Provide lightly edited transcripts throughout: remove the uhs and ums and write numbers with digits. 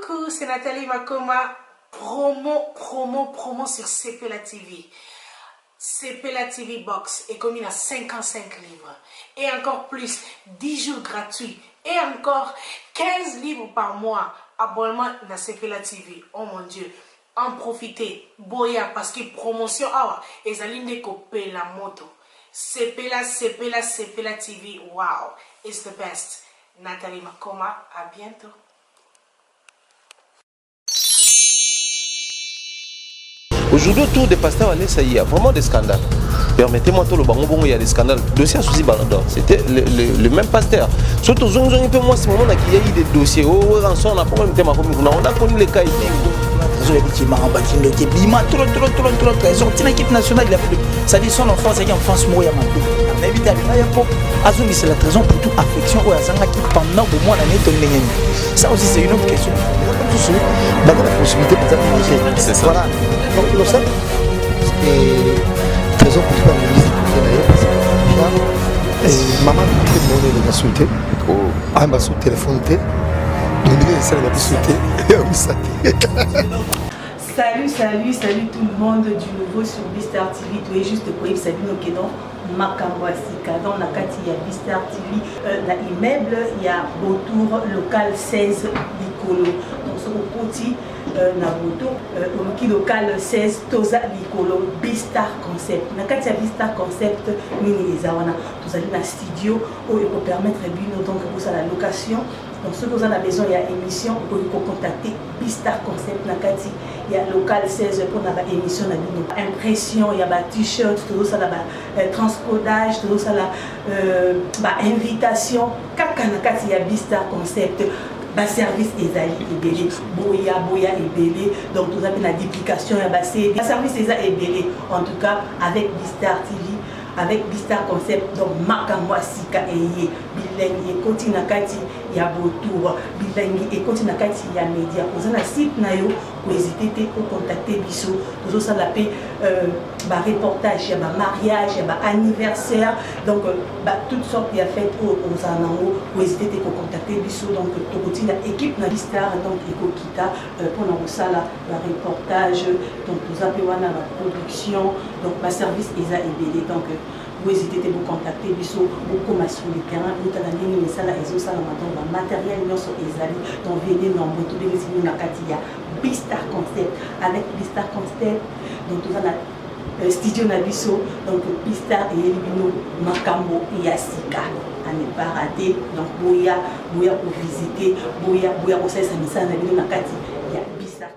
Coucou, c'est Nathalie Makoma. Promo sur CPLA TV. CPLA TV Box est commis à 55 livres. Et encore plus, 10 jours gratuits. Et encore 15 livres par mois. Abonnement à CPLA TV. Oh mon Dieu. En profitez. Boya, parce que promotion, et Zaline coupé la moto. CPLA TV. Wow. It's the best. Nathalie Makoma, à bientôt. Aujourd'hui, autour des pasteurs, il y a vraiment des scandales. Permettez-moi, tout le bango, il y a des scandales. Dossier Sousi Balador, c'était le même pasteur. Surtout, un peu moins, ce moment il y a eu des dossiers. Oh, on a connu les cas. Son équipe nationale, ça dit son enfance, c'est une enfance moya. C'est la raison pour toute affection pendant au moins l'année. Ça aussi, c'est une autre question. La possibilité de c'est ça. Voilà. Donc, le seul, c'est raison pour toute la musique. Maman, tu peux demander de consulter. Ah, ma sous téléphone. Salut tout le monde du nouveau sur Bistar TV. Tu es juste pour y salut nos kédons. Makambo Asika dans la carte il y a Bistar TV dans l'immeuble il y a Beautour local 16 Likolo donc ce petit na Beautour au local 16 Toza Likolo Bistar Concept na carte il y a Bistar Concept mini les awana tous allez dans studio où il peut permettre bien donc pour ça la location. Donc, ceux qui ont la maison, il y a émission, vous pouvez contacter Bistar Concept Nakati. Il y a local 16 pour la émission, impression, il y a t-shirt, tout ça, transcodage, tout ça, invitation. Kaka Nakati, il y a Bistar Concept. Service Ezali Ebele, Boya Ebele, donc tout ça, la duplication, il y a service Ezali Ebele, en tout cas avec Bistar TV. Avec Bistar Concept, donc Makambo Asika et Bilengi et Koti Nakati, il y a Beautour, Bilengi et Koti Nakati, il y a Média. Vous avez un site, vous hésitez à contacter Bissot, vous avez un reportage, il y a un mariage, il y a un anniversaire, donc toutes sortes de fêtes aux Anango, vous hésitez à contacter Bissot, donc tout l'équipe de Bistar, donc Ekokita, pour la reportage, donc vous avez la production, donc ma service ESA et donc vous hésitez à vous contacter, vous commencez sur le terrain, vous avez des messages, vous avez un matériel, vous avez donc venez dans votre Bistar Concept, avec Bistar Concept, donc vous avez studio Nabiso, donc Bistar et Elibino, Makambo et Asika. À ne pas rater, donc Boya pour visiter, Boya pour ça, ça il y a Bistar.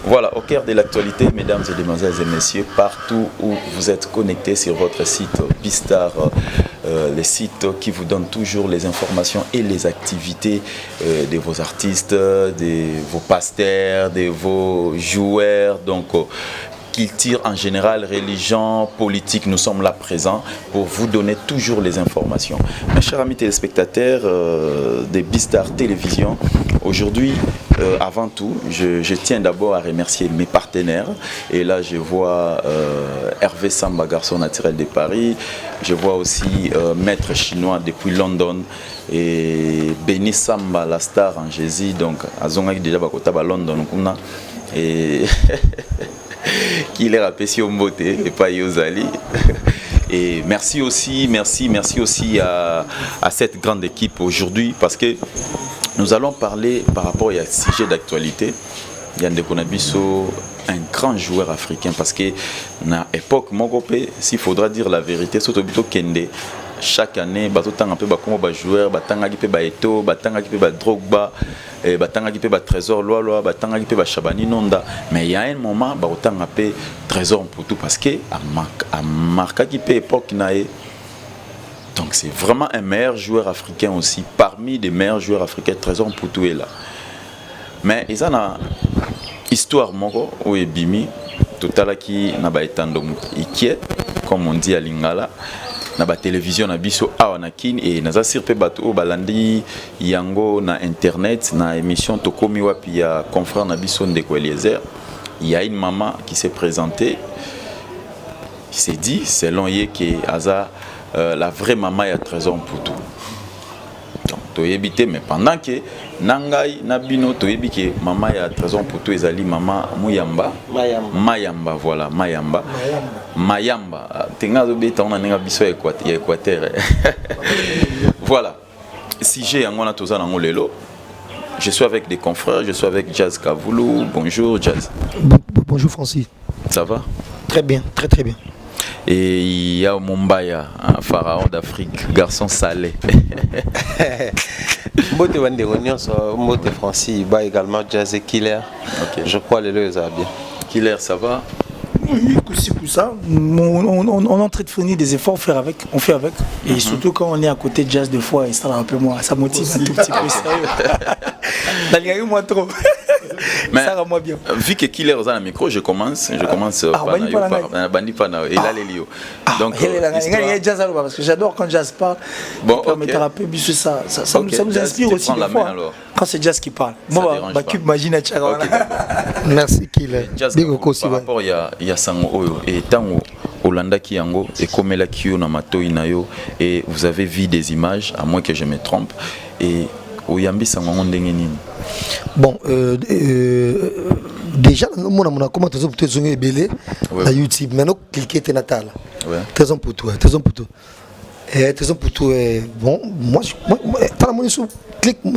Voilà, au cœur de l'actualité, mesdames et demoiselles et messieurs, partout où vous êtes connectés sur votre site Bistar, les sites qui vous donnent toujours les informations et les activités de vos artistes, de vos pasteurs, de vos joueurs, donc qu'ils tirent en général, religion, politique, nous sommes là présents pour vous donner toujours les informations. Mes chers amis téléspectateurs de Bistar Télévision, aujourd'hui, avant tout, je tiens d'abord à remercier mes partenaires. Et là, je vois Hervé Samba, garçon naturel de Paris. Je vois aussi Maître Chinois depuis London. Et Benny Samba, la star en Jésus. Donc, à Zongaki déjà à London. Et qui est rappelé si on beauté et pas Yozali. Et merci aussi à cette grande équipe aujourd'hui parce que nous allons parler par rapport à un sujet d'actualité. Yande Konabiso, un grand joueur africain parce que dans l'époque, s'il faudra dire la vérité, surtout Kende, chaque année, batang un peu comme joueur, batanga qui peut Eto, batanga qui peut Drogba, batanga qui peut Trésor Loa, batanga qui peut Chabani Nonda. Mais il y a un moment, batang un peu Trésor pour tout parce que à marque qui peut époque nae. Donc c'est vraiment un meilleur joueur africain aussi, parmi les meilleurs joueurs africains. Trésor pour tout est là. Mais ils ont une histoire moko ou ebimi, total qui n'a pas été inquiet, comme on dit à Lingala. Na ba télévision na biso awa na kin et naza sirpe bato o balandi yango na internet na émission tokomi wapi ya confrère na biso Ndeko Eliezer. Il y a une maman qui s'est présentée, qui s'est dit selon ye que aza la vraie maman ya Trésor Mputu. Donc éviter mais pendant que nangai nabino to que maman ya Trésor Mputu ezali maman Mayamba voilà Mayamba tenga do beta on a biso Équateur voilà si j'ai ngona toza nango lelo je suis avec des confrères, je suis avec Jazz Kavoulou. Bonjour Jazz. Bonjour Francis. Ça va? Très bien, très très bien. Et il y a Mumbaya, un pharaon d'Afrique, garçon salé. Mbote Wanderonion, Mbote Francis, il y a également Jazz et Killer. Okay. Je crois les deux, ça va bien. Killer, ça va? Oui, c'est pour ça. On est en train de fournir des efforts, on fait avec. Et surtout quand on est à côté de Jazz, des fois, ça un peu moins, ça motive un tout petit peu. Sérieux. Moi trop. Mais ça rend moi bien. Vu que Killer est dans le micro, je commence par Bandi Pana et là les lios. Donc Jazz parce que j'adore quand Jazz parle. Bon, ça nous inspire aussi des fois. Quand c'est Jazz qui parle. Moi, imagine à Tchara. Merci Killer. Par rapport il y a sango oyo et tango Olanda Kiango et Komela Kyo na matoi na yo et vous avez vu des images à moins que je me trompe et Oyambi sango ndenge nini. Bon, déjà, on a commencé à faire des vidéos sur YouTube. Maintenant, cliquez sur Natal. Trésor pour toi. Trésor pour toi. Bon, moi, clique il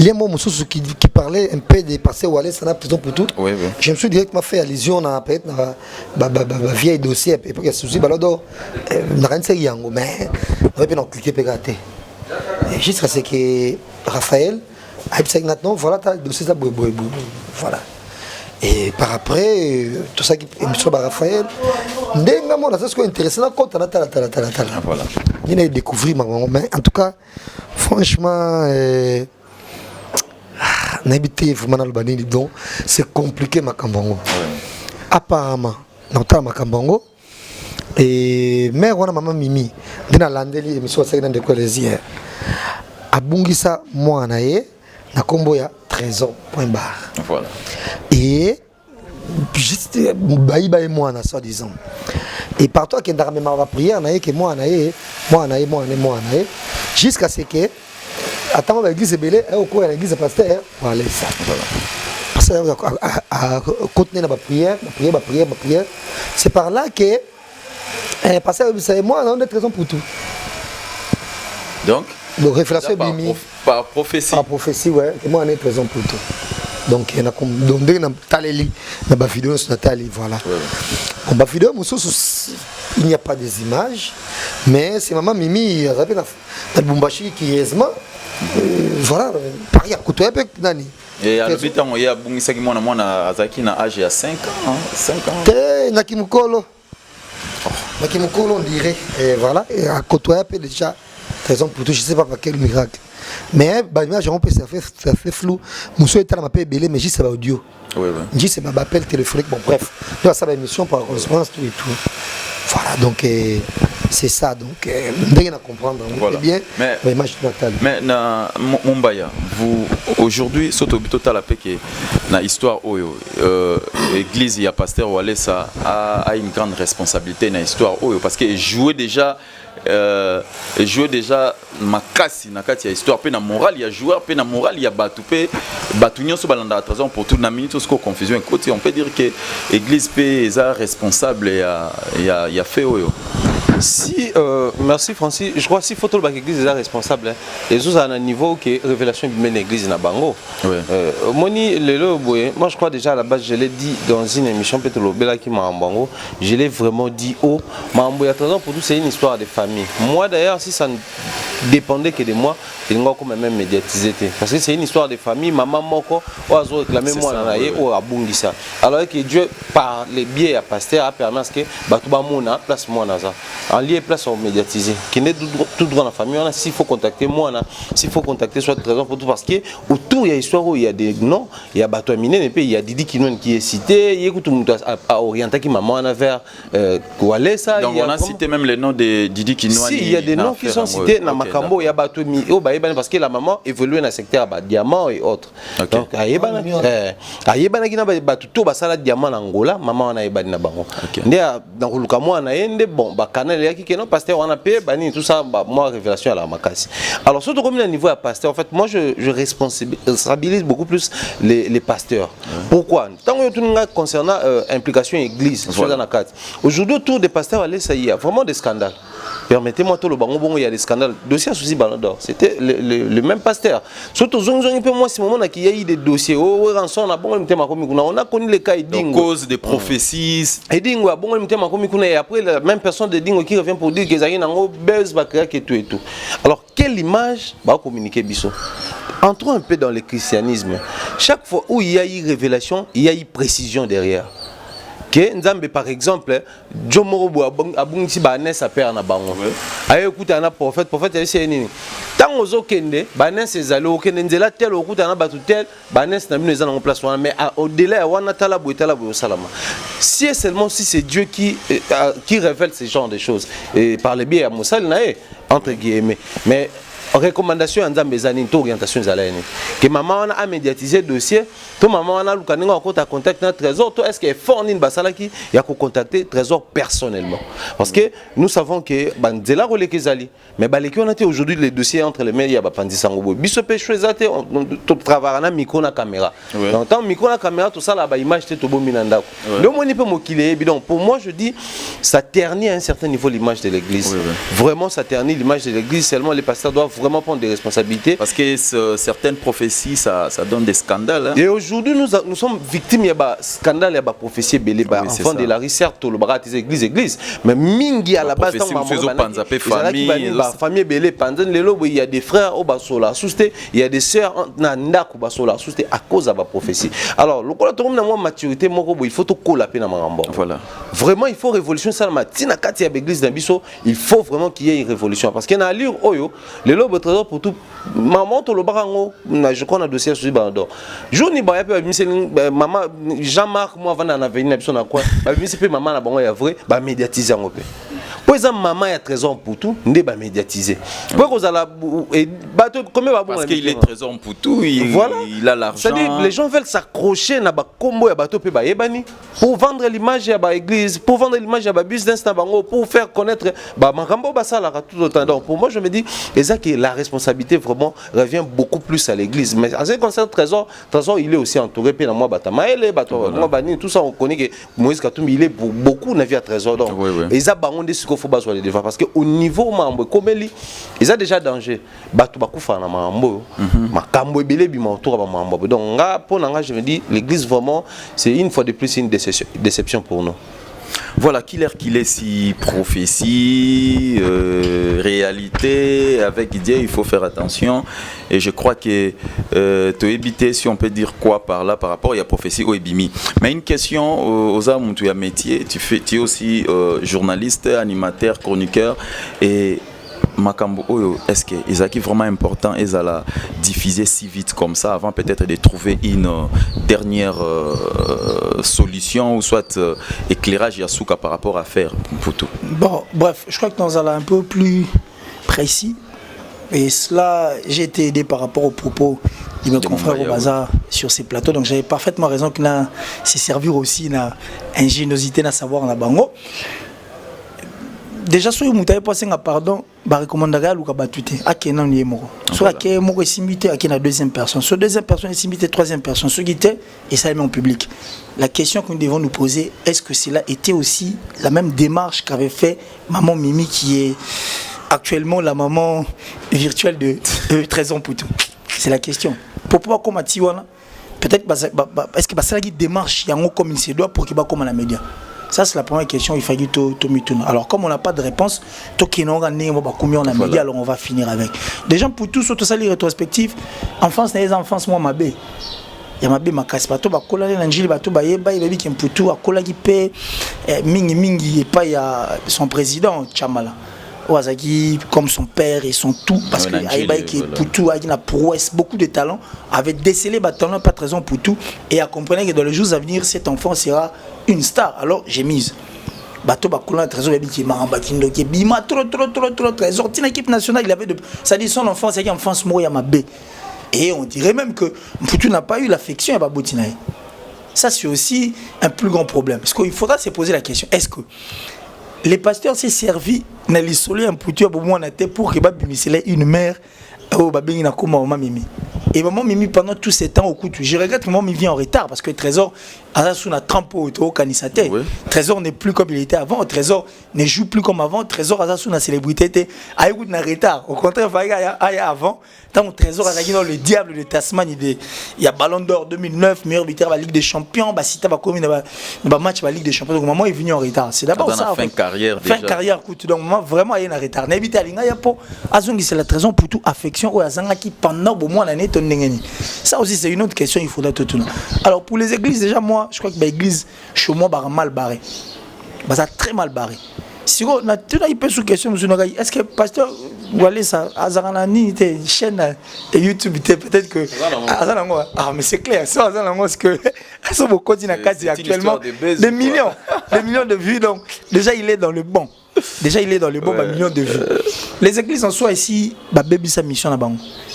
y a un moment qui parlait un peu des passés où aller, ça n'a Trésor pour tout. Je me suis directement fait allusion à un vieil dossier. Il y a souci, n'a rien de yango, mais on va pas cliquer pour rater. Juste parce que Raphaël. Maintenant, voilà, tu as le dossier, voilà. Et par après, tout ça qui est M. Raphaël, c'est ce qui est intéressant, voilà. Il a découvert ma maman, mais en tout cas, franchement, c'est compliqué ma Kambango. Apparemment, dans ma Kambango, et mère, on a maman Mimi, dans la landeli, et M. de Collésière, à Bungisa, moi, en aïe. Na combo ya Trésor point barre. Voilà. Et juste baïba et moi na soi-disant. Et partout qu'il y a ma prière na que moi jusqu'à ce que attends l'église belé au cours de l'église pasteur voilà ça. Parce que à continuer la prière. C'est par là que pasteur c'est moi on est Trésor pour tout. Donc réflexion par prophétie. Par prophétie, ouais. Et moi, on est présent pour tout. Donc, il y a une vidéo sur Nathalie, voilà. En vidéo, il n'y a pas des images, mais c'est maman Mimi, elle a Bumbashi qui est voilà, Paris à côté avec Nani. Et à l'habitant, il y a Bungisa qui m'a Azaki na âge à 5 ans. 5 ans. Nakimukolo, on dirait. Et voilà, et à côté avec déjà. Trésor pour tout, je ne sais pas par quel miracle. Mais ça fait flou. Monsieur est à ma paix belé, mais juste c'est audio. Juste c'est ma appel téléphonique. Bon bref, il y a ça émission par correspondance tout et tout. Voilà donc c'est ça donc vous à comprendre. Voilà. Bien. Mais na Mumbaya, vous aujourd'hui surtout total la paix qui na histoire oyo église il y a pasteur Wale ça a une grande responsabilité na histoire oyo parce que jouer déjà ma casse na kati ya histoire pe na moral il y a joueur pe na moral il y a batu nyonso balanda à Trésor pour tout na minute ce confusion côté on peut dire que église pe est responsable il y a fait oyo. Si merci Francis, je crois si photo le église est responsable et nous à un niveau que révélation mène l'église na bango. Moni lelo boye, moi je crois déjà à la base je l'ai dit dans une émission peut-être le bela qui m'a en bango, je l'ai vraiment dit haut, mambo ya Trésor pour tout c'est une histoire de famille. Moi d'ailleurs si ça ne dépendait que de moi, il n'aurait quand même médiatisé parce que c'est une histoire de famille, maman moko oazo réclamer moi na ye o abungisa. Alors que Dieu par les biais à pasteur a permis que batuba mona place moi naza. En lieu place au médiatisé qui n'est tout droit dans la famille on a s'il faut contacter moi s'il faut contacter soit Trésor pour tout parce que autour il y a histoire où il y a des noms il y a bateau miné et puis il y a Didi Kinouane qui est cité il y a tout à orienter qui maman a vers Koualé ça donc on a cité même les noms de Didi Kinouane si il y a des noms qui sont cités dans Makambo il y a bateau mi au baé parce que la maman évolue dans le secteur bah diamant et autres. Donc ayebana qui na ba tout ba sala diamant en Angola, maman na yebani na bango. Ndé dans le cas moi na yende bon ba canal ya ki non pasteur on a payé bani tout ça bah moi révélation à la makasi. Alors surtout comme le niveau à pasteur en fait moi je responsabilise beaucoup plus les pasteurs. Pourquoi? Tant que tout concernant implication église aujourd'hui autour des pasteurs allez ça y a vraiment des scandales. Permettez-moi tout le bango il y a des scandales dossier souci Ballon d'Or c'était le même pasteur surtout un peu moi ce moment qui y a eu des dossiers rançon na bon on a connu les cas Edingo cause des prophéties Edingo bon et après la même personne de Edingo qui revient pour dire que Zaki nango buzz va créer et tout alors quelle image va communiquer biso. Entrons un peu dans le christianisme. Chaque fois où il y a eu révélation, il y a eu précision derrière. Que Nzambe par exemple, Dieu morobo abungisi ba nessa père na bango. Aye okuta na prophète c'est nini. Tant ozo kende, ba nessa ezalo okende nzela tel okuta na batu tel, ba nessa na bino ezana en place wana mais au-delà wana tala bo salama. Si seulement si c'est Dieu qui révèle ce genre de choses et par le biais à Moussal nae entre guillemets mais recommandation en Zambézani, orientation zalaine. Que maman a médiatisé le dossier, tout maman a lu à contact notre trésor, tout est-ce qu'il est fort in basalaki, il y a qu'à contacter trésor personnellement. Parce que nous savons que Banzela relèque zali, mais baleki on a été aujourd'hui les dossiers entre les médias bapandi sangobo. Bisope choisate on travaille na micro na caméra. Donc tant micro na caméra tout ça là ba image te tobo minanda. Le moni peut mokilé bidon. Pour moi je dis ça ternit à un certain niveau l'image de l'église. Vraiment ça ternit l'image de l'église, seulement les pasteurs doivent vraiment prendre des responsabilités. Parce que certaines prophéties, ça donne des scandales. Hein. Et aujourd'hui, nous sommes victimes de scandales, de prophéties belé, enfants de la rue, certes, le barat, église. Mais mingi à la base, famille belé, pendant les lobes, il y a des frères au basola, il y a des sœurs au basola, à cause de la prophétie. Alors, le quoi, maturité, il faut tout coller à marambo. Voilà. Vraiment, il faut révolution. Il faut vraiment qu'il y ait une révolution. Parce qu'il y a une allure, les lobes trésor pour tout. Maman, tout le barango, je crois, on a dossier sur le Ballon d'Or. Je n'ai pas maman, Jean-Marc, moi, avant d'en venir, je n'ai pas maman, la banque est vrai, bah médiatiser en peu. Pour exemple, maman a trésor pour tout, n'est pas médiatisé. Parce qu'il est trésor pour tout, il a l'argent. C'est-à-dire, les gens veulent s'accrocher à combo à bateau pour vendre l'image à l'église, pour vendre l'image à business, pour faire connaître tout autant. Donc, pour moi, je me dis, que la responsabilité vraiment revient beaucoup plus à l'église. Mais en ce qui concerne trésor, il est aussi entouré par moi, tout ça, on connaît que Moïse Katumbi, il est pour beaucoup de à trésor. Donc, et ça, faut pas les devant parce que au niveau mambo comme il y a déjà danger batu bakufa na mambo makambo ebele bima autour ba mambo donc pour nanga je me dis l'église vraiment c'est une fois de plus une déception pour nous. Voilà, qu'il est si prophétie, réalité, avec idée, il faut faire attention. Et je crois que tu éviter, si on peut dire quoi par là, par rapport à la prophétie au Ebimi. Mais une question aux hommes, tu as métier, tu es aussi journaliste, animateur, chroniqueur. Et Makambo Oyo, est-ce que c'est vraiment important et ça la diffuser si vite comme ça avant peut-être de trouver une dernière solution ou soit éclairage Yasuka par rapport à faire pour tout. Bon, bref, je crois que nous allons un peu plus précis et cela, j'ai été aidé par rapport aux propos de mes confrères au bazar sur ces plateaux, donc j'avais parfaitement raison que c'est servir aussi une ingéniosité à savoir en bango. Déjà, si vous avez passé un pardon, je recommande à vous battre. À qui non yémo. Soit à qui est simité, à qui la deuxième personne. Soit deuxième personne est simité, troisième personne. Soit qui était et ça est en public. La question que nous devons nous poser, est-ce que cela était aussi la même démarche qu'avait fait maman Mimi, qui est actuellement la maman virtuelle de 13 ans pour tout. C'est la question. Pour pouvoir comme Tiwana, peut-être est-ce que ça une démarche comme il se doit pour qu'il va comme la média. Ça, c'est la première question, il fallait tout mitouna. Alors, comme on n'a pas de réponse, alors on va finir avec. Des gens pour tous, surtout ça, les rétrospectives, enfance, les enfants, moi, ma bé. Il y a ma bé, ma casse, bateau, bakola, l'angile, bateau, baïeba, il y a qui est pour tout, akola qui paie, mingi, et pas, il y a son président, Chamala. Ouazaki, comme son père et son tout, parce que Aïbaï qui est pour tout, il a prouesse, beaucoup de talent, avait décelé talent, pas de raison pour tout, et a compris que dans les jours à venir, cet enfant sera une star. Alors j'ai mise. bateau bakola trésor yabiki maramba kindo ki bima trop trésor tina équipe nationale il avait de ça dit son enfance c'est enfance mo ya mabe et on dirait même que Mputu n'a pas eu l'affection à Babotina. Ça c'est aussi un plus grand problème parce qu'il faudra se poser la question est-ce que les pasteurs s'est servi na l'isolé un Mputu pour que babimisele une mère au babengi na koma maman Mimi. Et maman Mimi pendant tout ce temps au coup je regrette que maman Mimi vient en retard parce que Trésor a sous la trempe au canisate. Trésor n'est plus comme il était avant, Trésor ne joue plus comme avant, Trésor a sous la célébrité était a eu en retard. Au contraire, il y a avant tant Trésor a gagné dans le diable de Tasmanie il y a Ballon d'Or 2009, meilleur buteur de la Ligue des Champions, bah si tu vas commis dans match de la Ligue des Champions donc maman est venu en retard. C'est d'abord ça. Fin carrière déjà. Fin carrière coûte donc maman vraiment il est en retard. N'habite à l'inga y a pas azongi c'est la Trésor pour tout affection ou azanga qui pendant au moins l'année ton n'engeni. Ça aussi c'est une autre question il faudra tout tourner. Alors pour les églises déjà moi je crois que l'église chez moi va mal barré. Bah ça très mal barré. Si on a tu as sous question monsieur Nagaï est-ce que pasteur Wale ça azarani chaîne YouTube peut-être que ah mais c'est clair ça azarani parce que ça beaucoup d'inakati actuellement des millions de vues donc déjà il est dans le bon. Déjà il est dans le bon million de vues. Les églises en soi ici ba baby sa mission là-bas.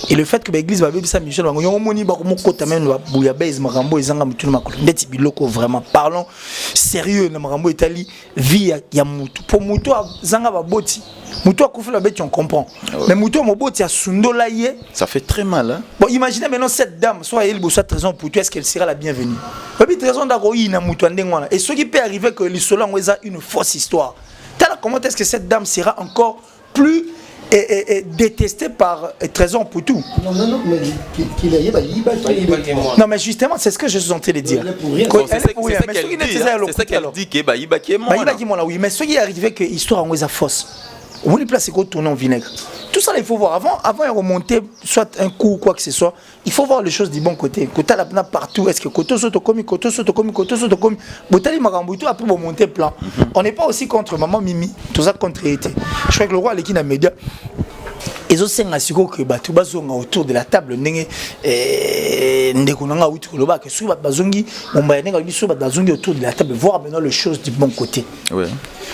Et le fait que l'église va baby sa mission là-bas, yo moni ba ko kota même ba bouya base marambo ezanga mutu makolo. Ndeti biloko vraiment parlons sérieux na marambo Italie vie ya mutu. Pour mutu zanga ba boti. Mutu akufula beti on comprend. Mais mutu mo boti ya sundola yé. Ça fait très mal hein. Bon imaginez maintenant cette dame soit elle soit trésor pour toi est-ce qu'elle sera la bienvenue. Baby trésor ndako yi na mutu ndengwana. Et ce qui peut arriver que l'isolo ngweza une fausse histoire. Comment est-ce que cette dame sera encore plus détestée par Trésor Mputu? Non, mais justement, c'est ce que je suis en train de dire. C'est ça qu'elle dit que Baïba qui est mort. Oui, mais ce qui est arrivé que l'histoire en est fausse. Vous les placez qu'on tourne en vinaigre. Tout ça, il faut voir. Avant de remonter, soit un coup ou quoi que ce soit, il faut voir les choses du bon côté. Côté là partout, est-ce que côté sotokomi, Botali Marambutu après remonter plan. On n'est pas aussi contre maman Mimi, tout ça contre été. Je crois que le roi Lekina Média. Et aussi un assuré que tout bazonga autour de la table ndenge ndekunanga autour le bas que sous bazongi on va nenga biso bazongi autour de la table voir maintenant les choses du bon côté. Oui.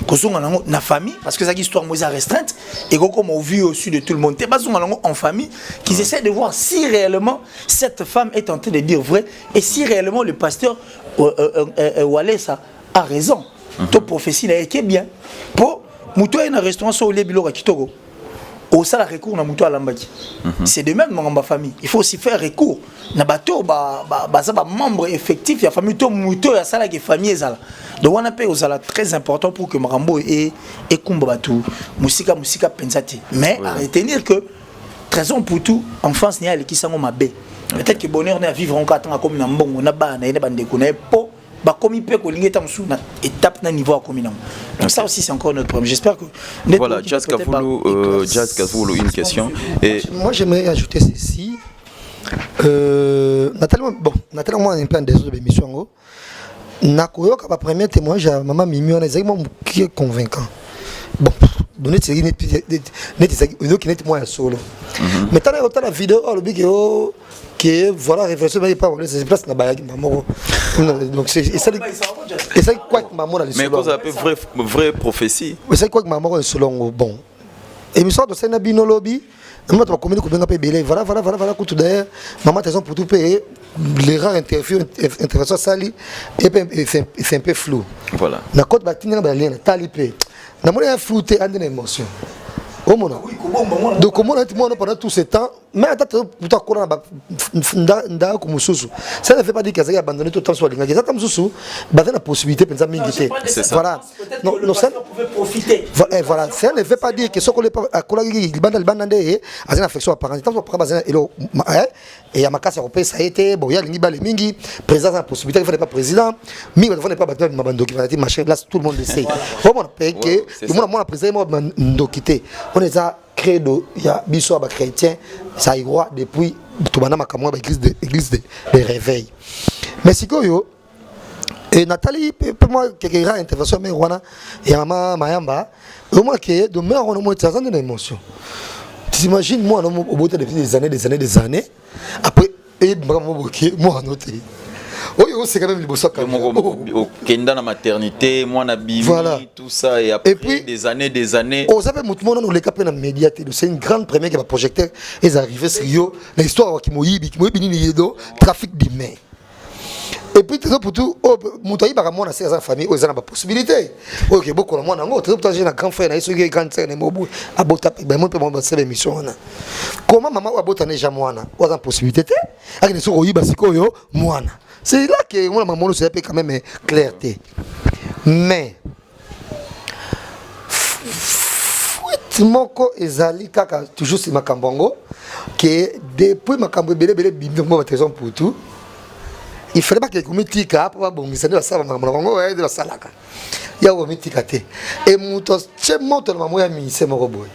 Kosonga nango na famille parce que ça histoire moisa restreinte et comme on vit au sud de tout le monde bazonga nango en famille qui essaient de voir si réellement cette femme est en train de dire vrai et si réellement le pasteur Walesa a raison. To prophétie là est bien. Pour muto un restaurant sur le biloko kitoko. Au sala recours na muto alambaki. C'est de même dans ma famille. Il faut aussi faire recours. Na bato ça membre effectif ya famille to muto ya sala ke famille ezala. Donc on appelle aux ala très important pour que Marambo et kumba bato musika pensate. Mais à retenir que Trésor pour tout en France n'y a les qui sont mabé. Peut-être que bonheur n'est à vivre en 4 ans comme na mbongo na ba na bandeko na po ba komi pe ko lingeta musu na étape na niveau comme non. Donc ça aussi c'est encore notre problème. J'espère que voilà, Jazz Kavoulou une question et moi j'aimerais ajouter ceci. Nathalie moi un plan des autres émissions. Nakoyoka ba premier témoignage à maman Mimi on est qui est convaincant. Bon, donner c'est net qui net moi solo. Mais t'as la vidéo le big que voilà réflexion mais pas c'est place na bayaki maman. Donc c'est ça quoi que maman mais cause un peu vraie prophétie. Mais c'est quoi que maman est selon bon. Émission de Sena Bino Lobby, moi tu vas communiquer bien peu belé voilà tout d'ailleurs maman t'as pour tout payer les rares interventions sali et c'est un peu flou. Voilà. Na code batina ba lien talipé. Na moi flouté en une émotion. Donc comment on pendant tout ce temps mais attends pour quoi nda comme sous ça ne fait pas dire qu'il a abandonné tout le temps sur la ligne ça comme sous bah la possibilité penser m'inviter voilà non ça pouvait profiter voilà ça ne veut pas dire que ce qu'on est pas à collègue il bandande a une affection apparente tant pour baser et à ma casse européenne ça a été bon il y a l'ingi mingi président la possibilité il ne pas président mais il ne pas battre ma bande qui va être machin là tout le monde le sait comment on peut que le monde président moi quitter on est à credo ya biso ba chrétien ça y croit depuis tubana makamwa ba église de réveil mais sikoyo et Nathalie pour moi quelques rares interventions mais wana ya mama mayamba au moins que de mère on a moins de émotion tu imagines moi au bout depuis des années après et vraiment moi noté Oui, c'est quand même le beau sac. Au Kenda, la maternité, moi, na bimi, voilà. Tout ça, et après puis, des années. On s'appelle Moutmona, on les capés dans les médias. C'est une grande première qui va projecteur. Ils arrivaient sur l'histoire qui m'a dit, trafic d'humains. Et puis, pour tout, Moutaï, par rapport à ces familles, ils ont la possibilité. Ok, beaucoup de monde, j'ai un grand frère, j'ai un grand frère, comment maman a botané Jamouana, on a la possibilité. Avec les souris, c'est là que mon maman nous fait quand même clarté. Mais, moko ezali kaka toujours c'est makambongo que depuis makambo belé bimbi mo raison pour tout. Il fallait pas que komitika pour bongisa de la sala makambo de la salaka. Ya komitika te. Et muto che moto maman ya mise moko boy.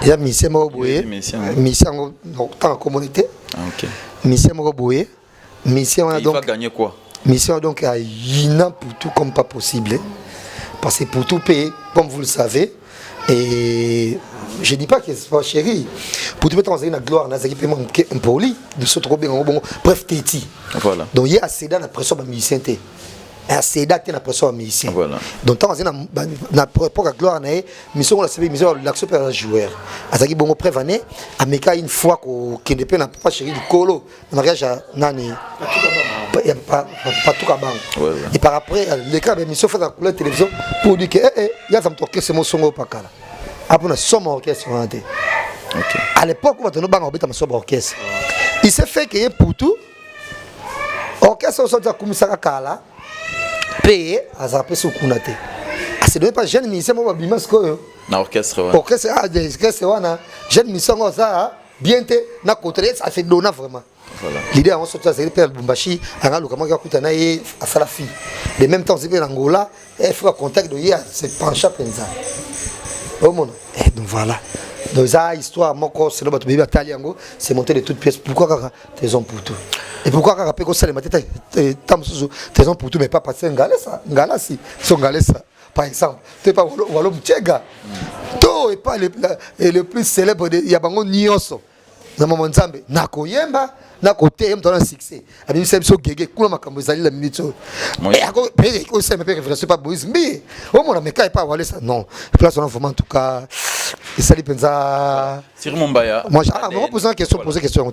Ya mise moko boy. Mise en tant que communauté. OK. Mise moko boy. Mission il donc va gagner quoi? Mission donc à Yina pour tout comme pas possible. Parce que pour tout payer, comme vous le savez, et je dis pas que c'est pas chéri. Pour tout mettre dans une gloire, dans un paiement impoli, de se trouver en bon, bref, téti. Voilà. Donc il y a assez dans la pression de musicien. Assez dans la pression de musicien. Voilà. Donc tant dans la propre gloire, mission on a servi mission l'action par un joueur. À ce qui bon prévané, à Meka une fois qu'il ne peut pas chéri du colo, le mariage à Nani. Pas tout à banc. Et par après, les cas de mission fait la couleur télévision pour dire que il y a un orchestre mon son au Pakala. Après on a son orchestre en tête. À l'époque où on a un son orchestre, il s'est fait qu'il y ait pour tout orchestre on a comme ça Kala payé à zapper sur Kunate. Ah c'est pas jeune musicien moi bimas ko. Na orchestre. Orchestre a des orchestres wana jeune musicien ça bien te na côté ça fait donner vraiment. Voilà. L'idée on sorti à Père Bumbashi à le comment kutana à Salafi. De même temps c'est Angola et faut contact de hier c'est pencha penza. Oh mon. Et donc voilà. Donc ça histoire moko c'est le bateau bébé Taliango c'est monté de toutes pièces pourquoi tes hommes pour tout. Et pourquoi quand après qu'on sait les matins tes hommes pour tout mais pas passer ngala si son ngala ça par exemple tu pas walo mchega. To est pas le plus célèbre de Yabango Nyoso. Na mama nzambe nakoyemba na côté dans un succès abi c'est so gege kuna makambo ezali la minute et ako pere ko c'est me pere référence pas Moïse mais au mon ameka pas voilà ça non place on vraiment en tout cas et ça pensa Thierry Mumbaya moi on poser une question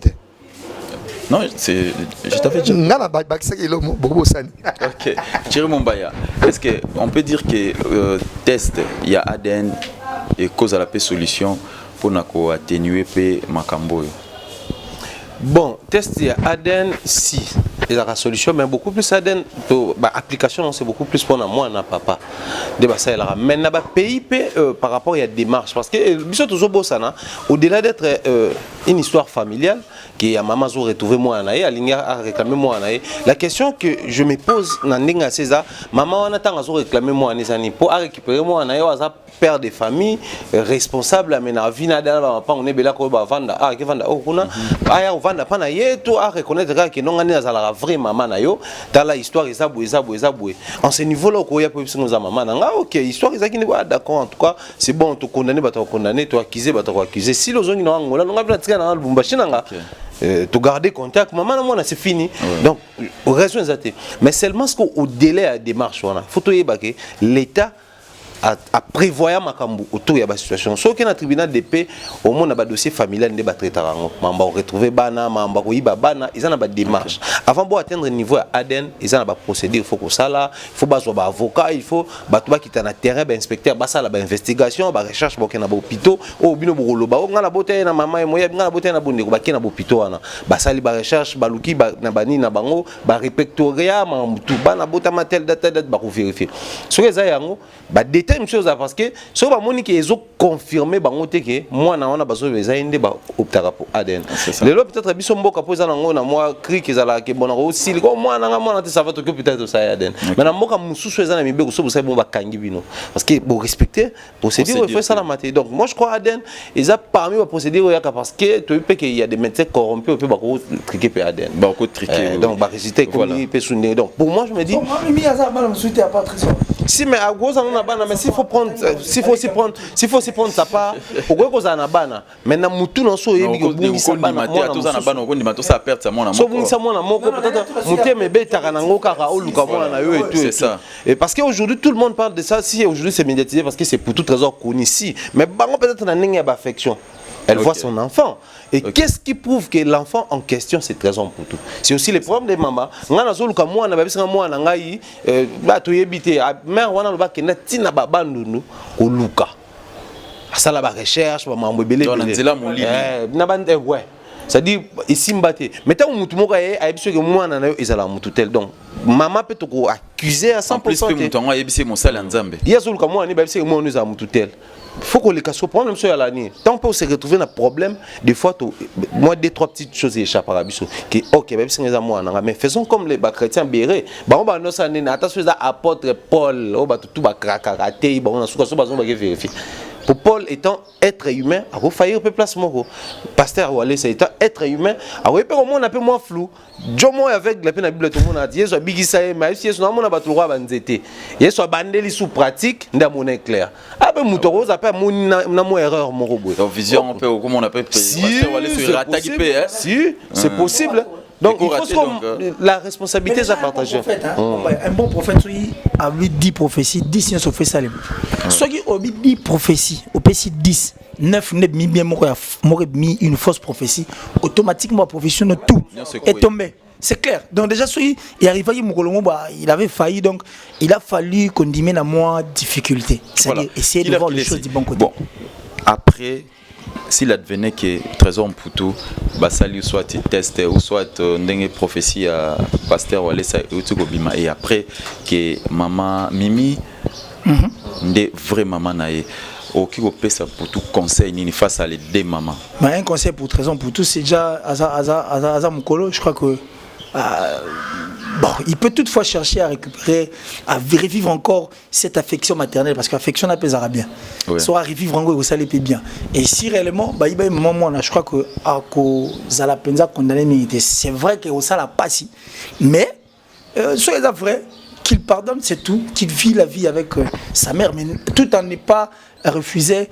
non c'est je t'avais dit ngana ba ça que le bobo sani OK Thierry Mumbaya est-ce que on peut dire que test il y a ADN et cause à la paix solution pour nako atténuer pe makambo. Bon, test il y a ADN si et la solution mais beaucoup plus ADN bah application c'est beaucoup plus pour moi na papa de ça là mais na ba pays par rapport il y a démarche parce que biso toujours bossana au-delà d'être une histoire familiale qui a maman zo retrouver moi na alinga a réclamer moi na la question que je me pose na ndinga César maman on attend zo réclamer moi na pour récupérer moi na aza père de famille responsable mais na vie na dala papa on est bela ko ba vanda ke vanda kuna aya vanda pa na yeto a reconnaître que non ngani azala vrai maman na yo dans la histoire ezaboué en ce niveau là ko ya po biso za maman nga OK histoire ezaki ni d'accord en tout cas c'est bon to condamner ba to condamner to accuser ba to accuser si le zongi na ngola nga bla tika na Lubumbashi nga to garder contact maman moi c'est fini donc raison exacte mais seulement ce qu'au délai à démarche on a faut to yeba que l'état à prévoir makambo autour de la situation. Sauf que dans le tribunal de paix, au moins, on a un dossier familial qui est traité. On va retrouver Bana, on va retrouver Bana, ils ont une démarche. Avant d'atteindre le niveau ADN, ils ont un procédure. Il faut que ça là, il faut un avocat, il faut qui est dans le terrain, inspecteur, ça là, investigation, recherche, qui est dans l'hôpital, ou bien au Roloba, on a la beauté na maman et moi, on a la beauté na bonne, qui est dans l'hôpital. Ça li recherche, baluki, na bani na bango, répertoriat, tout, na beauté matel date, vérifier. Ce que ça y a, une chose parce que ce que Monique ils ont confirmé que moi on a besoin de zainde ba optara pour ADN les lois peut-être biso mboka poza nango na moi cri que zala ke bona aussi moi na te ça va t'occuper peut-être ça ADN mais na mboka mususu ezana mibeko so ça bon ba kangi bino parce que pour respecter procédure il faut ça la mater donc moi je crois ADN ils a parmi la procédure yaka parce que tu peux qu'il y a des médecins corrompus peut ba ko triquer pe ADN ba ko triquer donc ba résister comme peut souner donc pour moi je me dis Mimi azar bana musuite à Patrice si mais à gros on a bana mais s'il faut prendre s'il faut aussi prendre sa part pourquoi cause na bana maintenant mutu non so yebi ko bungisa bana na bana ko ndima to ça perdre sa mona moko so bungisa mona moko peut-être mutu me betaka na ngo kaka oluka mona na yo et tout c'est ça et parce que aujourd'hui tout le monde parle de ça si aujourd'hui c'est médiatisé parce que c'est pour tout trésor connu ici mais bango peut-être na ninga ba affection elle voit son enfant. Et qu'est-ce qui prouve que l'enfant en question, c'est très important pour tout. C'est aussi le problème des mamans. Moi, je suis moi, je suis moi, ça la recherche, c'est-à-dire ici mbaté mais tant mutu moko a biso que moi na yo ezala mutu tel donc maman peut te accuser à 100%. En plus mutu ngo yebisi mosala nzambe yazuluka moi ni ba biso que moi nous a mutu tel faut qu'on les casse problème sur la ligne tant on peut se retrouver dans problème des fois moi deux trois petites choses échappent à biso que OK ba biso ngeza moi na mais faisons comme les chrétiens béré ba on ba no ça ni attention ça apôtre Paul o ba tout ba krakaraté ba on suka so ba zo ba vérifier. Pour Paul étant être humain, à refaire peu place moko. Pasteur Wale c'est étant être humain, à refaire au monde un peu moins flou. Jomo avec la Bible tout le monde a dit soit bigisa mais si soit mon abattu roi banzete. Il soit bandeli sous pratique nda mon clair. Ah ben mutoro ça pas mon na mo erreur mon robot. Donc vision on peut comment on appelle Pasteur Wale sur attaque hein. Si, c'est possible. Donc il faut la responsabilité à partager. Un bon prophète avait 10 prophéties, 10 sciences au fait salem. Ceux qui ont 10 prophéties, au PC 10, 9 n'est bien m'aurait mis une fausse prophétie, automatiquement la prophétie de tout est tombée. C'est clair. Donc déjà il arrivait il avait failli donc il a fallu qu'on diminue à moins difficulté. C'est-à-dire essayer de voir les choses du bon côté. Bon. Après s'il advenait que Trésor Mputu basali soit test ou soit ndenge prophétie à pasteur Walesa Utukobima et après que maman Mimi ndé vrai maman naé qui opesa pour tout conseil ni face à les deux mamans. Mais un conseil pour Trésor Mputu c'est déjà Aza Mukolo, je crois que bon, il peut toutefois chercher à récupérer, à revivre encore cette affection maternelle parce qu'affection n'a pas bien. Soit revivre encore et ça les paie bien. Et si réellement, bah il y a un moment je crois que à cause de la peine condamné, c'est vrai que ça l'a pas si, mais soyez vrai qu'il pardonne, c'est tout, qu'il vit la vie avec sa mère, mais tout en n'est pas refusé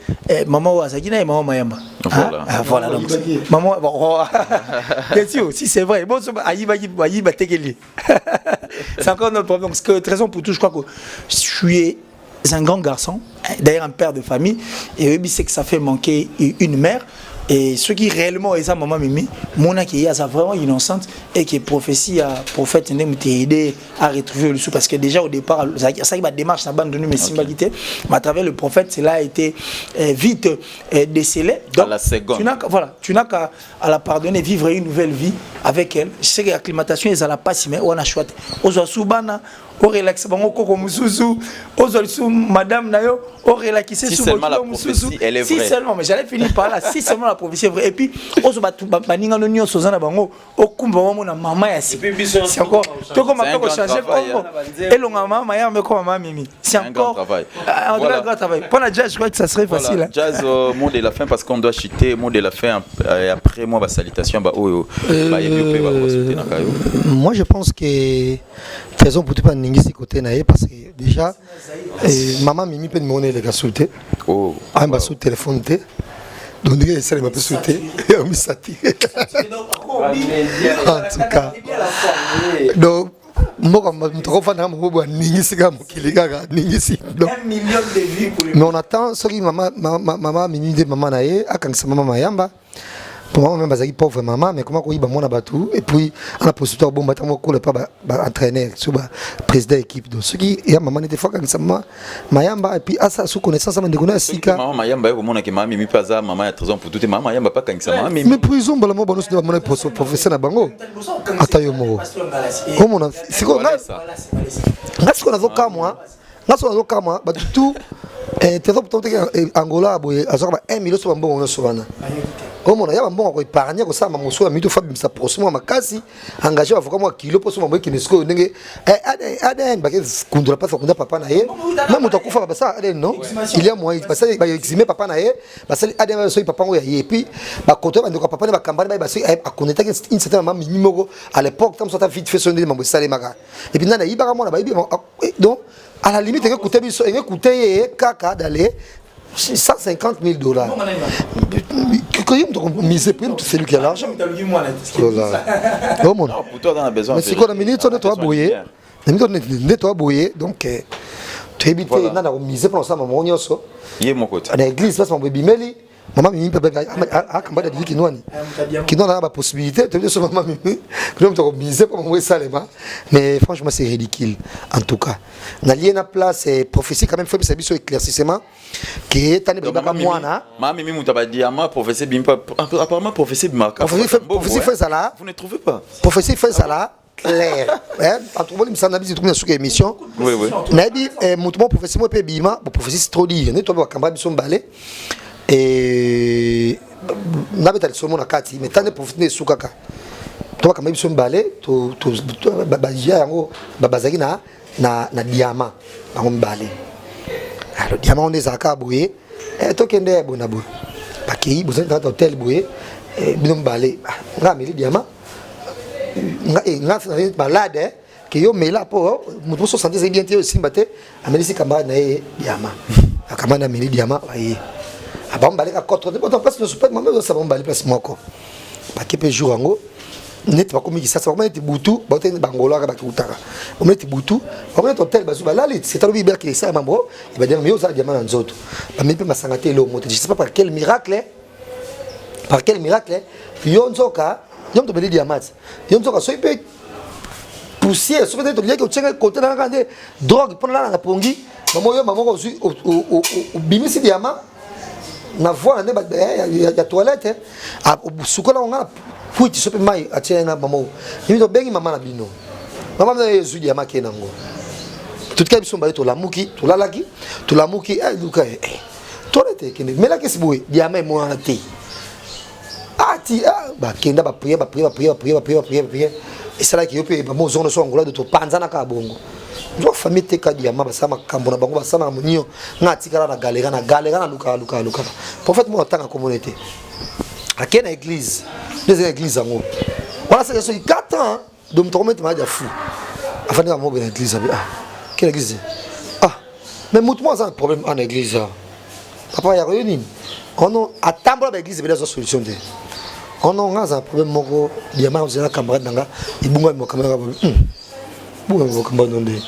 maman Ouazagina et maman Mayamba. Voilà. Voilà donc maman bien sûr si c'est vrai bon c'est encore notre problème parce que Trésor Mputu je crois que je suis un grand garçon d'ailleurs un père de famille et oui c'est que ça fait manquer une mère. Et ce qui réellement est ça, maman Mimi, mon qui est vraiment innocente et qui est prophétie à prophète m'a aidé à retrouver le sou parce que déjà au départ, ça qui va démarche, ça abandonné mes symbolités, mais à travers le prophète, cela a été vite décelé. Donc, à la seconde. Tu n'as qu'à la pardonner, vivre une nouvelle vie avec elle. Je sais que l'acclimatation est à la passe, mais on a choisi. On a soubana. On relaxe bango koko mususu ozolisu madame nayo on relaxe si seulement la prophétie elle est vraie si seulement mais j'allais finir par là si seulement la prophétie est vraie et puis ozo batu baninga no nyonso zana bango okumba mama na mama ya si c'est encore to comme on peut changer comme et le maman ya me comme maman Mimi c'est encore un grand travail pour la jazz je crois que ça serait facile jazz mot de la fin parce qu'on doit chuter mot de la fin après moi ba salutation ba oyo ba yebi ba sauter na kayo. Moi je pense que Trésor Mputu pas ningisi côté naé parce que déjà maman Mimi peut demander les gars sauter un bas sous téléphone té donc il essaie de me sauter et on me satire en tout cas donc moi comme trop fan de moi ningisi comme qu'il gaga ningisi donc 1 million de vues pour mais on attend ce qui maman Mimi de maman naé à quand sa maman Mayamba. Pour moi même bazaki pauvre maman mais comment koyiba mona batou et puis on a posté bon batamo ko le pas entraîner sur président équipe donc ce qui ya maman était fois quand ça Mayamba et puis à ça sous connaissance ça de connaître sika maman Mayamba ko mona ke maman Mimi paza maman ya Trésor Mputu maman Mayamba pas quand ça maman mais prison balamo bono de maman professeur na bango atayo mo comme on a c'est quoi est-ce qu'on a zoka moi ngaso zoka moi ba tout Trésor Mputu Angola boye azoka 1 million sur bango on sobana comme on a un bon épargné comme ça maman soit mito femme ça prochainement ma casi engagé avocat moi kilo pour son qui ne se ndenge aden ba kundula pas kunda papa na ye même on takufa ba ça aden non il y a moyen parce que ba eximer papa na ye parce que aden so papa ngoya ye puis ba côté ba ndoko papa na ba kambani ba a connaître une certaine maman minimum à l'époque comme ça ta vite fait sonner maman ça les maga et puis nana ibara moi ba donc À la limite, il a coûté caca d'aller 150 000 $. C'est lui qui a l'argent. Pour toi, on a besoin. Mais c'est quoi la minute, on nettoie bouillé. La minute, on nettoie bouillé. Donc, tu évites, on a misé pour ça, maman, on y a ça. Il est mon côté. À l'église, parce que mon bébé Meli. Maman mimi peut dire qui n'a pas possibilité de dire maman mimi que nous avons misé pour moi ça mais franchement c'est ridicule en tout cas na liena place prophétie quand même fait ça biso éclaircissement que tane ba moi na maman mimi muta ba diamant prophétie bimpa apparemment prophétie bimaka prophétie fait ça là vous ne trouvez pas prophétie fait ça là clair en trouvant les messages n'habite trouver sur émission oui mais dit mutumo prophétie moi pe bima prophétie c'est trop dire ne toi ba kamba biso mbalé et n'avait sur mon akati mais tant de profiter sous kaka toi quand même son balai to babajango babazaki na diamant on balai alors diamant on est à boué et toi qui est bon abou baki vous êtes dans hôtel boué et bien balai nga mais diamant nga balade que yo mais là pour mon 70 c'est bien té aussi baté amelisi kamba na diamant akamba na meli diamant oui ah bon balé à contre de bon place ne super même ça bon balé place moko ba kepe jour ngo net ba komi ça vraiment était butu ba te bangola ba kutaka on met butu on met hôtel ba zuba là c'est un biber qui ça mambo il va dire mais ça diamant nzoto ba même pas sangate lo moto je sais pas par quel miracle yonzoka yom to beli diamant yonzoka so ipe poussière so peut-être lié que tient côté dans la drogue pour là na pongi maman ko su au bimisi diamant na voix il y a toilette a sukola nga puis tu peux mai a tiena maman ni to bengi maman na bino maman na yezu diamant kenango tout cas biso mbali to lamuki to lalaki to lamuki luka toilette kene mais là qu'est-ce boué diamant mo na té ati ba kenda ba prier et c'est là que yo pe ba mo zone so ngola de to panza na ka bongo ndo famille te ka diamant ba sama kambo na bango ba sama munio ngati kala na galera na luka prophète mo tanga communauté akena église des églises ngo voilà c'est ça 4 ans de me tourner ma dia fou afin de mo ben église quelle église mais moi ça un problème en église papa ya réuni on a attendre l'église be des solutions de on a un problème moko diamant vous na camarade nanga ibunga mo camarade bon mo camarade ndé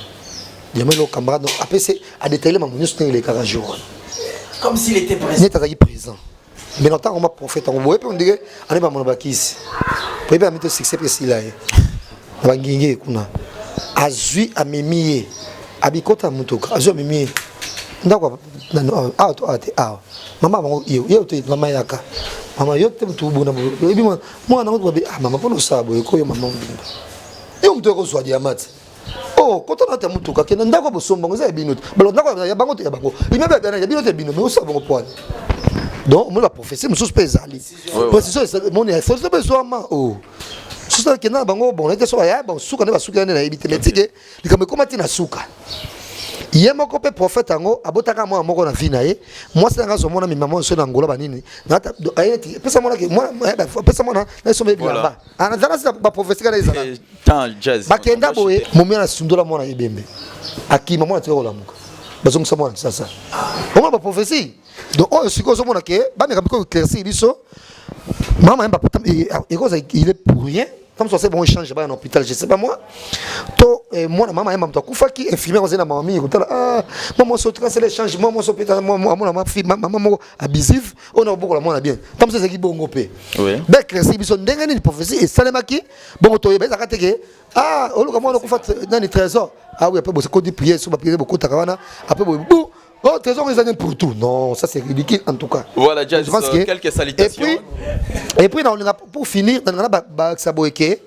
diamant le camarade après c'est à détailler mon news les 40 jours comme s'il était présent mais longtemps on m'a prophète on voyait on dirait allez ba mon bakisi pour bien mettre succès précis là ba ngingé kuna azui amemié abikota mutoka azui amemié ndako maman yo te maman yaka maman yo te mtu bona ebi mwana ngo babe maman pono sabo ko yo maman bimba yo mtu ko zwa diamant quand on a mtu ka kena ndako bosomba ngo za bino balo ndako ya bango te ya bango imebe bana ya bino te bino mais osabo ngo poane donc moi la prophétie me sous pezali parce que c'est mon il faut se besoin c'est ça que na bango bon était so ya bon suka ne basuka ne na ebite metike likame komati na suka yé moko pe prophète ngo abotaka moi moko na vie na ye moi c'est ngazo mona mi maman so na ngola banini ngata ayeti pesa mona ke moi pesa mona na so me bilamba ana zana sa ba prophétie kana izana tant jazz bakenda boye momi na sundola mona ibembe aki maman na tiko la muka bazong sa mona ça comment ba prophétie donc on siko so mona ke ba me kabiko éclairci biso maman mba il est pour rien comme ça c'est bon échange ba en hôpital je sais pas moi to moi na maman mba kufaki infirmière ozena mama mi kutala maman so tracer l'échange maman so peta moi ma fille maman abusive on a beaucoup la moi bien comme ça c'est qui bongo pe oui ba créer biso ndenge ni prophétie et salemaki bongo to yeba zakateke oluka moi kufa dans les trésors oui après bon c'est qu'on dit prier sur prier beaucoup takawana après bon trésor ils ont pour tout non ça c'est ridicule en tout cas voilà jazz quelques salutations et puis pour finir dans la saboeke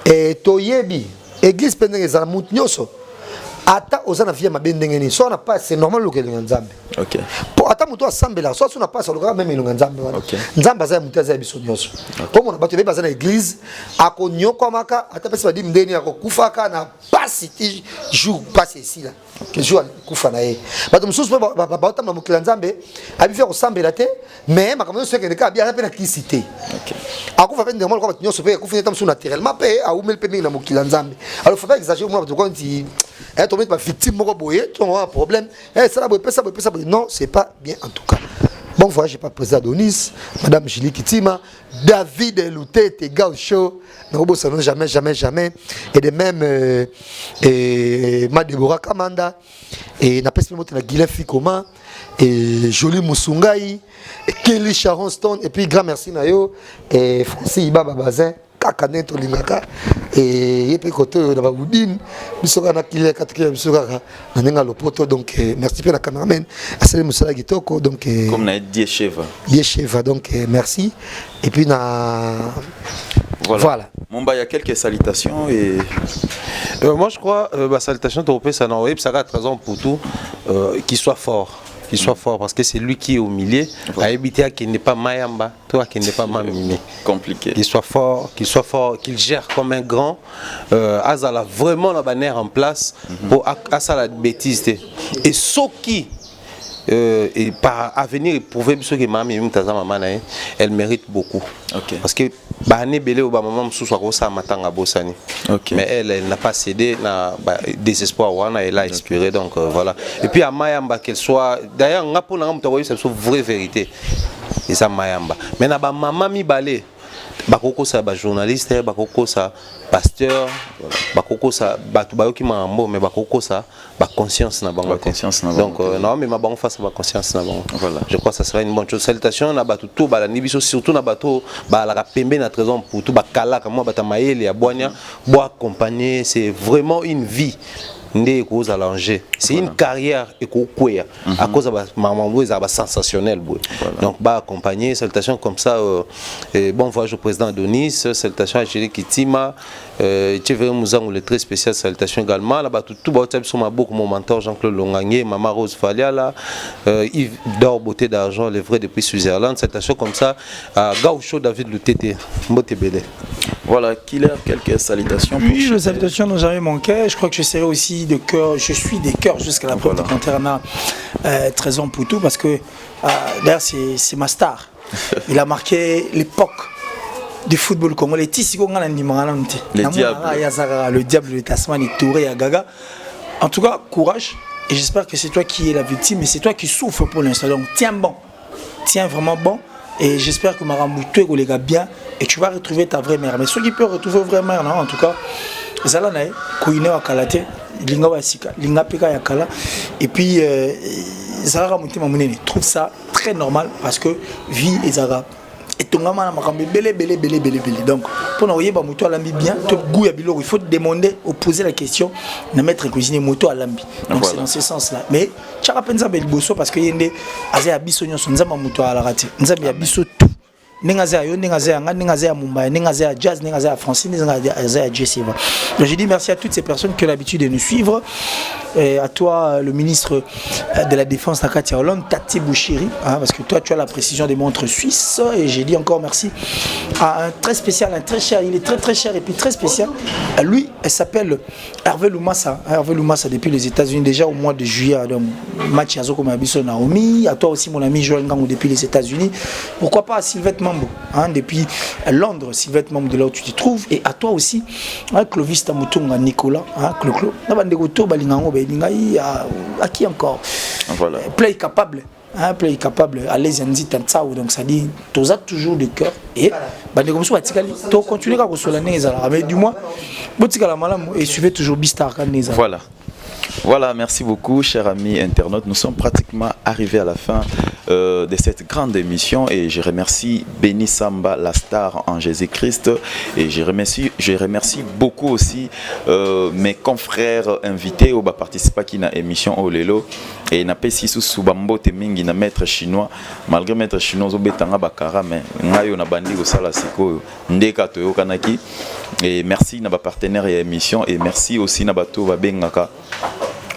et toyebi église pendant les amout nyoso ata ozana via mabendengeni so na pas c'est normal loke nzambe OK pour ata muto asambela so na pas loka même nzambe nzambe za muto za biso nyoso comme on bato be bazana église akonyoko maka ata pesi badi mdeni akokufaka na pasi ti jour passe ici là que jour kufa na ye bato mususu ba tam na mukila nzambe abi faire osambela te mais makamyo so ke ka bien na kisité OK akufa pe ndemo ko nyoso pe kufa tam so naturellement pe a umel pe na mukila nzambe alors faut pas exagérer moi bato ko nti tomber ma victime moko boye tu as un problème ça la boye ça non c'est pas bien en tout cas. Bon voyage, j'ai pas président Adonis, Madame Julie Kitima, David Louté, t'es gars au show, non jamais. Et de même, Ma Deborah Kamanda, et n'a pas espéré monter la Guilin Fikoma, et Jolie Moussungaï, et Kelly Sharon Stone, et puis grand merci Nayo, et Francis Ibaba Bazin. Kakane to lingaka et puis côté de la Woudine bisoka na kile katika bisoka na nenga lopoto donc merci pour la cameraman asale musala gitoko donc comme na die cheva donc merci et puis na voilà. Mumba, il y a quelques salutations et moi je crois salutations européennes ça non ça a raison pour tout qu'il soit fort. Qu'il soit fort parce que c'est lui qui est au milieu. À éviter qu'il n'est pas Mayamba, toi qui n'est pas Mamimi. Compliqué. Qu'il soit fort, qu'il gère comme un grand. Azala vraiment la bannière en place pour Asa la bêtise. Et ce qui et par avenir prouver que Mamimi elle mérite beaucoup. Okay. Parce que Bahane Belé au moment où ça matanga Bossani. Mais elle n'a pas cédé, n'a désespoir, elle a inspiré donc voilà. Et puis à Mayamba qu'elle soit d'ailleurs on a pour c'est une vraie vérité. Et ça Mayamba. Mais na ba maman mi balé bakoko sa ba journaliste, bakoko sa pasteur, bakoko sa batu bayoki mambo mais bakoko sa ba conscience na bango. Donc non mais ma bango face à ba conscience na bango. Voilà. Je crois que ça sera une bonne chose. Salutations na batu tout ba la nibiso surtout na bato ba la pembe na trésor pour tout ba kala comme moi bata mayele ya boanya bois accompagner, c'est vraiment une vie. C'est une carrière à cause de maman sensationnel. Donc bah accompagner salutations comme ça bon voyage au président Adonis, salutations à Julie Kitima, Tchévé Mouzang le très spécial salutation également là-bas tout sur ma boucle mon mentor Jean-Claude Longanier, Maman Rose Faliala, Yves d'or beauté d'argent les vrais depuis Switzerland, salutations comme ça à Gaucho David Lutete Mbotebele. Voilà, qu'il a quelques salutations. Oui, les salutations n'ont jamais manqué. Je crois que je serai aussi de cœur, je suis des cœurs jusqu'à la porte de Canterana, Trésor pour tout, parce que d'ailleurs c'est ma star. Il a marqué l'époque du football congolais. Le diable de Tasmanie, Touré, Agaga. En tout cas, courage. Et j'espère que c'est toi qui es la victime, et c'est toi qui souffres pour l'instant. Donc tiens bon, tiens vraiment bon. Et j'espère que Maramoutou les gars bien et tu vas retrouver ta vraie mère. Mais ceux qui peuvent retrouver vraie mère, non, en tout cas, Zalanae, Kouine wa Kalate, Linga wa Sika, Linga Pika Yakala. Et puis, Zara Moutima Mounene trouve ça très normal parce que vie et Zara. Et ton gamin m'a belé. Donc, pour nous voyez, moto à l'ambi bien, il faut demander ou poser la question de mettre cuisiner moto à l'ambi. Donc, voilà. C'est dans ce sens-là. Mais, tu as pensé à Belbosso parce qu'il y a des abissonions, nous avons moto à la raté. Nous avons abisso tout. Jazz, Francine, donc j'ai dit merci à toutes ces personnes qui ont l'habitude de nous suivre. Et à toi, le ministre de la Défense, Nakatia Hollande, Tati Bouchiri, parce que toi, tu as la précision des montres suisses. Et j'ai dit encore merci à un très spécial, un très cher, il est très cher et puis très spécial. Lui, elle s'appelle Hervé Loumassa. Hervé Loumassa, depuis les États-Unis, déjà au mois de juillet, match Yazoko Mabiso Naomi. À toi aussi, mon ami Joël Ngangou, depuis les États-Unis. Pourquoi pas à Sylvette Mambo, depuis Londres, Sylvette Mambo, de là où tu te trouves. Et à toi aussi, Clovis Tamutunga, Nicolas, Clo-Clo. À qui encore? Voilà. Play capable. Play capable, allez Yanzi Tantsao, donc ça dit, tu as toujours de cœur. Et tu continues à recevoir la Nézala. Mais du moins, et suivez toujours Bistar. Voilà, merci beaucoup, chers amis internautes. Nous sommes pratiquement arrivés à la fin de cette grande émission et je remercie Béni Samba, la star en Jésus-Christ, et je remercie beaucoup aussi mes confrères invités au participer à la émission Olelo et na pesi sous bambo temingi na maître chinois malgré maître chinois zo betanga bakara mais ngayo na bandi ko sala siko ndeka to yokanaki et merci na ba partenaire et émission et merci aussi na bato ba bengaka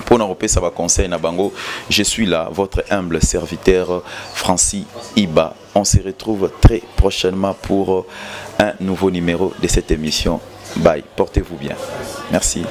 pour nous repérer ça va conseil na bango. Je suis là, votre humble serviteur Francis Iba. On se retrouve très prochainement pour un nouveau numéro de cette émission. Bye, portez-vous bien. Merci.